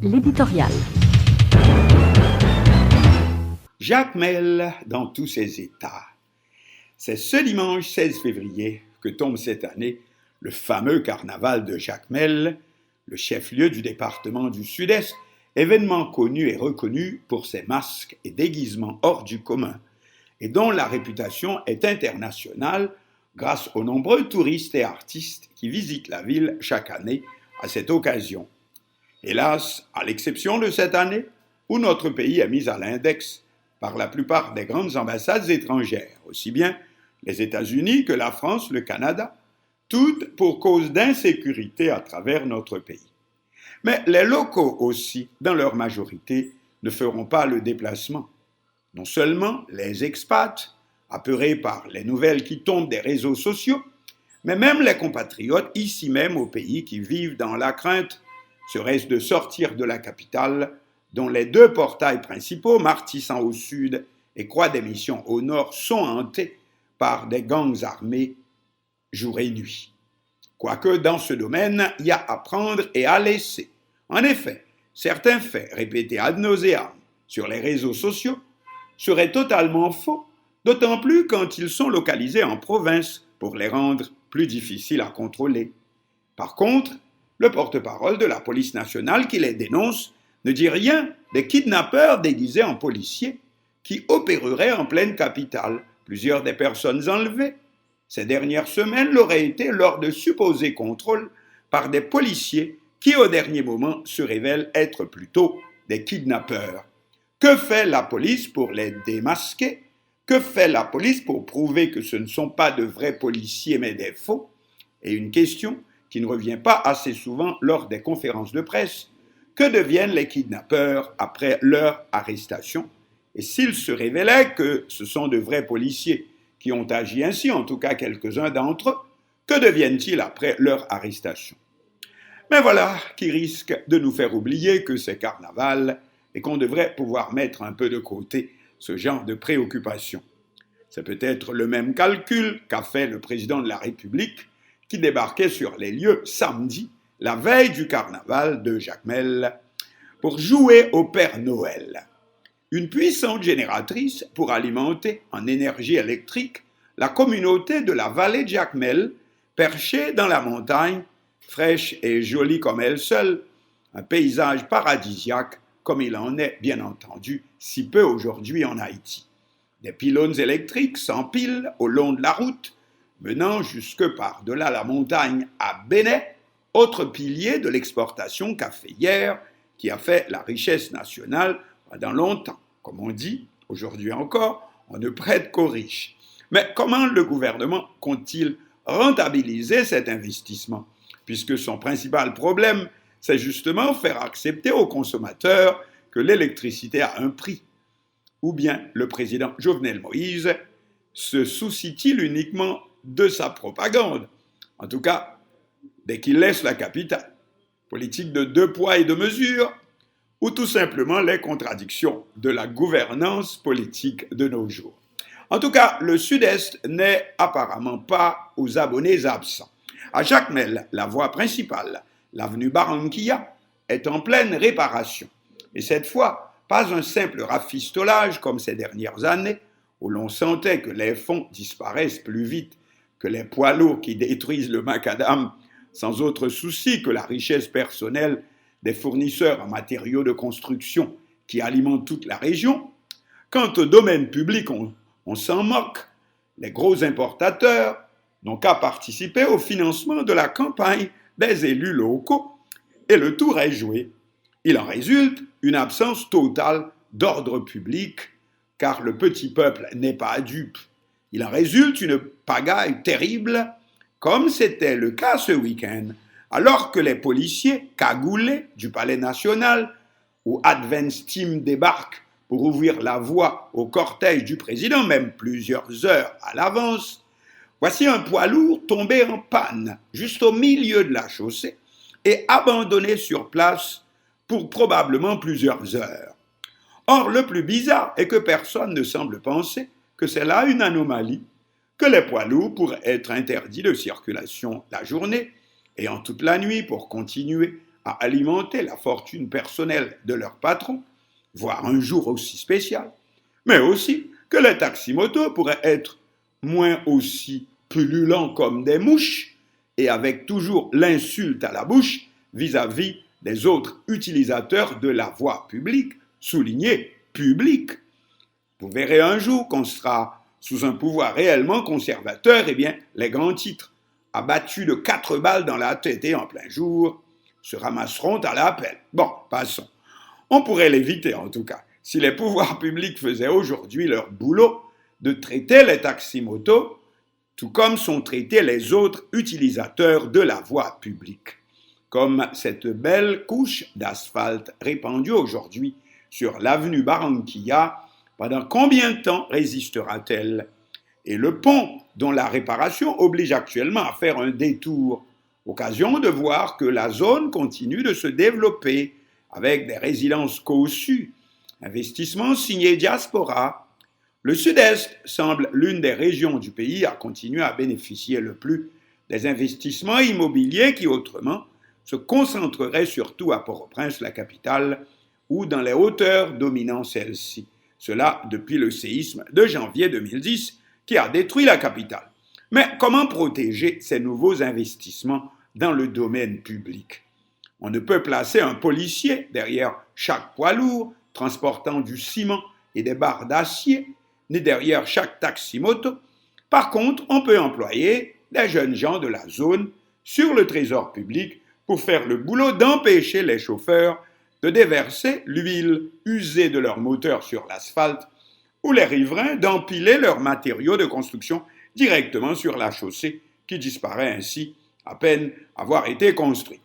L'éditorial. Jacmel dans tous ses états. C'est ce dimanche 16 février que tombe cette année le fameux carnaval de Jacmel, le chef-lieu du département du Sud-Est, événement connu et reconnu pour ses masques et déguisements hors du commun, et dont la réputation est internationale grâce aux nombreux touristes et artistes qui visitent la ville chaque année à cette occasion. Hélas, à l'exception de cette année, où notre pays est mis à l'index par la plupart des grandes ambassades étrangères, aussi bien les États-Unis que la France, le Canada, toutes pour cause d'insécurité à travers notre pays. Mais les locaux aussi, dans leur majorité, ne feront pas le déplacement. Non seulement les expats, apeurés par les nouvelles qui tombent des réseaux sociaux, mais même les compatriotes ici même au pays qui vivent dans la crainte, serait-ce de sortir de la capitale, dont les deux portails principaux, Martissan au sud et Croix des Missions au nord, sont hantés par des gangs armés jour et nuit. Quoique dans ce domaine, il y a à prendre et à laisser. En effet, certains faits répétés ad nauseam sur les réseaux sociaux seraient totalement faux, d'autant plus quand ils sont localisés en province pour les rendre plus difficiles à contrôler. Par contre, le porte-parole de la police nationale qui les dénonce ne dit rien des kidnappeurs déguisés en policiers qui opéreraient en pleine capitale, plusieurs des personnes enlevées. Ces dernières semaines l'auraient été lors de supposés contrôles par des policiers qui, au dernier moment, se révèlent être plutôt des kidnappeurs. Que fait la police pour les démasquer? Que fait la police pour prouver que ce ne sont pas de vrais policiers mais des faux? Et une question qui ne revient pas assez souvent lors des conférences de presse. Que deviennent les kidnappeurs après leur arrestation? Et s'il se révélait que ce sont de vrais policiers qui ont agi ainsi, en tout cas quelques-uns d'entre eux, que deviennent-ils après leur arrestation? Mais voilà qui risque de nous faire oublier que c'est carnaval et qu'on devrait pouvoir mettre un peu de côté ce genre de préoccupation. C'est peut-être le même calcul qu'a fait le président de la République qui débarquait sur les lieux samedi, la veille du carnaval de Jacmel, pour jouer au Père Noël. Une puissante génératrice pour alimenter en énergie électrique la communauté de la vallée de Jacmel, perchée dans la montagne, fraîche et jolie comme elle seule, un paysage paradisiaque comme il en est, bien entendu, si peu aujourd'hui en Haïti. Des pylônes électriques s'empilent au long de la route, menant jusque par-delà la montagne à Bénet, autre pilier de l'exportation caféière qui a fait la richesse nationale pendant longtemps. Comme on dit, aujourd'hui encore, on ne prête qu'aux riches. Mais comment le gouvernement compte-t-il rentabiliser cet investissement? Puisque son principal problème, c'est justement faire accepter aux consommateurs que l'électricité a un prix. Ou bien le président Jovenel Moïse se soucie-t-il uniquement de sa propagande? En tout cas, dès qu'il laisse la capitale. Politique de deux poids et deux mesures, ou tout simplement les contradictions de la gouvernance politique de nos jours. En tout cas, le Sud-Est n'est apparemment pas aux abonnés absents. À Jacmel, la voie principale, l'avenue Barranquilla, est en pleine réparation. Et cette fois, pas un simple rafistolage comme ces dernières années, où l'on sentait que les fonds disparaissent plus vite que les poids lourds qui détruisent le macadam, sans autre souci que la richesse personnelle des fournisseurs en matériaux de construction qui alimentent toute la région. Quant au domaine public, on s'en moque. Les gros importateurs n'ont qu'à participer au financement de la campagne des élus locaux et le tour est joué. Il en résulte une absence totale d'ordre public, car le petit peuple n'est pas dupe. Il en résulte une pagaille terrible, comme c'était le cas ce week-end, alors que les policiers cagoulés du Palais national, où Advance Team débarque pour ouvrir la voie au cortège du président, même plusieurs heures à l'avance, voici un poids lourd tombé en panne, juste au milieu de la chaussée, et abandonné sur place pour probablement plusieurs heures. Or, le plus bizarre est que personne ne semble penser que c'est là une anomalie, que les poids lourds pourraient être interdits de circulation la journée et en toute la nuit pour continuer à alimenter la fortune personnelle de leur patron, voire un jour aussi spécial, mais aussi que les taximotos pourraient être moins aussi pullulents comme des mouches et avec toujours l'insulte à la bouche vis-à-vis des autres utilisateurs de la voie publique, souligné public. Vous verrez un jour qu'on sera sous un pouvoir réellement conservateur, eh bien, les grands titres, abattus de 4 balles dans la tête et en plein jour, se ramasseront à l'appel. Bon, passons. On pourrait l'éviter en tout cas, si les pouvoirs publics faisaient aujourd'hui leur boulot de traiter les taximotos, tout comme sont traités les autres utilisateurs de la voie publique, comme cette belle couche d'asphalte répandue aujourd'hui sur l'avenue Barranquilla. Pendant combien de temps résistera-t-elle? Et le pont dont la réparation oblige actuellement à faire un détour, occasion de voir que la zone continue de se développer avec des résidences cossues, investissements signés diaspora. Le Sud-Est semble l'une des régions du pays à continuer à bénéficier le plus des investissements immobiliers qui autrement se concentreraient surtout à Port-au-Prince, la capitale, ou dans les hauteurs dominant celle-ci. Cela depuis le séisme de janvier 2010 qui a détruit la capitale. Mais comment protéger ces nouveaux investissements dans le domaine public? On ne peut placer un policier derrière chaque poids lourd transportant du ciment et des barres d'acier, ni derrière chaque taximoto. Par contre, on peut employer des jeunes gens de la zone sur le trésor public pour faire le boulot d'empêcher les chauffeurs de déverser l'huile usée de leur moteur sur l'asphalte ou les riverains d'empiler leurs matériaux de construction directement sur la chaussée qui disparaît ainsi à peine avoir été construite.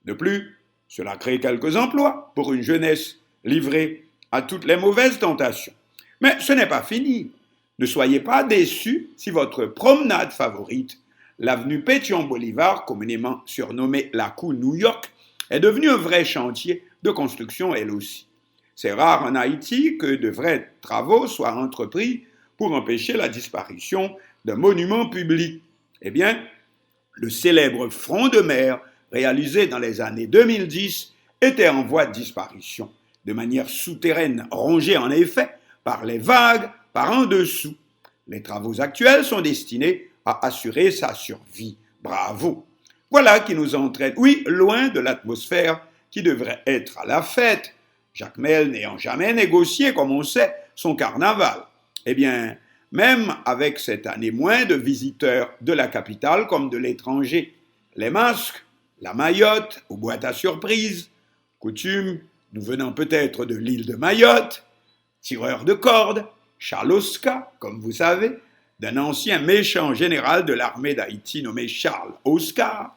De plus, cela crée quelques emplois pour une jeunesse livrée à toutes les mauvaises tentations. Mais ce n'est pas fini. Ne soyez pas déçus si votre promenade favorite, l'avenue Pétion-Bolivar, communément surnommée la Cou New York, est devenue un vrai chantier de construction elle aussi. C'est rare en Haïti que de vrais travaux soient entrepris pour empêcher la disparition d'un monument public. Eh bien, le célèbre front de mer réalisé dans les années 2010 était en voie de disparition, de manière souterraine, rongé en effet par les vagues par en dessous. Les travaux actuels sont destinés à assurer sa survie. Bravo! Voilà qui nous entraîne, oui, loin de l'atmosphère qui devrait être à la fête, Jacmel n'ayant jamais négocié, comme on sait, son carnaval. Eh bien, même avec cette année moins de visiteurs de la capitale comme de l'étranger, les masques, la Mayotte, aux boîtes à surprise, coutume, nous venons peut-être de l'île de Mayotte, tireur de cordes, Charles Oscar, comme vous savez, d'un ancien méchant général de l'armée d'Haïti nommé Charles Oscar,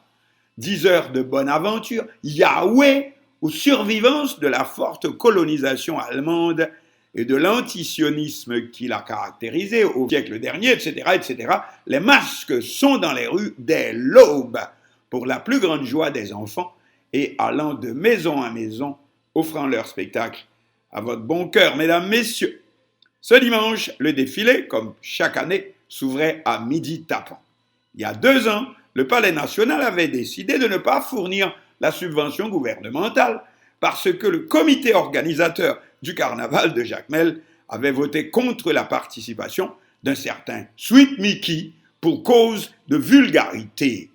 10 heures de bonne aventure, Yahweh, aux survivances de la forte colonisation allemande et de l'antisionisme qui l'a caractérisé au siècle dernier, etc., etc., les masques sont dans les rues dès l'aube, pour la plus grande joie des enfants, et allant de maison à maison, offrant leur spectacle à votre bon cœur, mesdames, messieurs. Ce dimanche, le défilé, comme chaque année, s'ouvrait à midi tapant. Il y a 2 ans, le Palais national avait décidé de ne pas fournir la subvention gouvernementale parce que le comité organisateur du carnaval de Jacmel avait voté contre la participation d'un certain Sweet Mickey pour cause de vulgarité.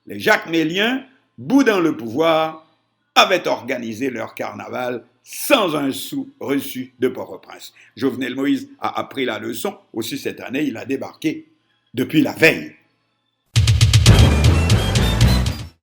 Les Jacmeliens, boudant le pouvoir, avaient organisé leur carnaval sans un sou reçu de Port-au-Prince. Jovenel Moïse a appris la leçon, aussi cette année il a débarqué depuis la veille.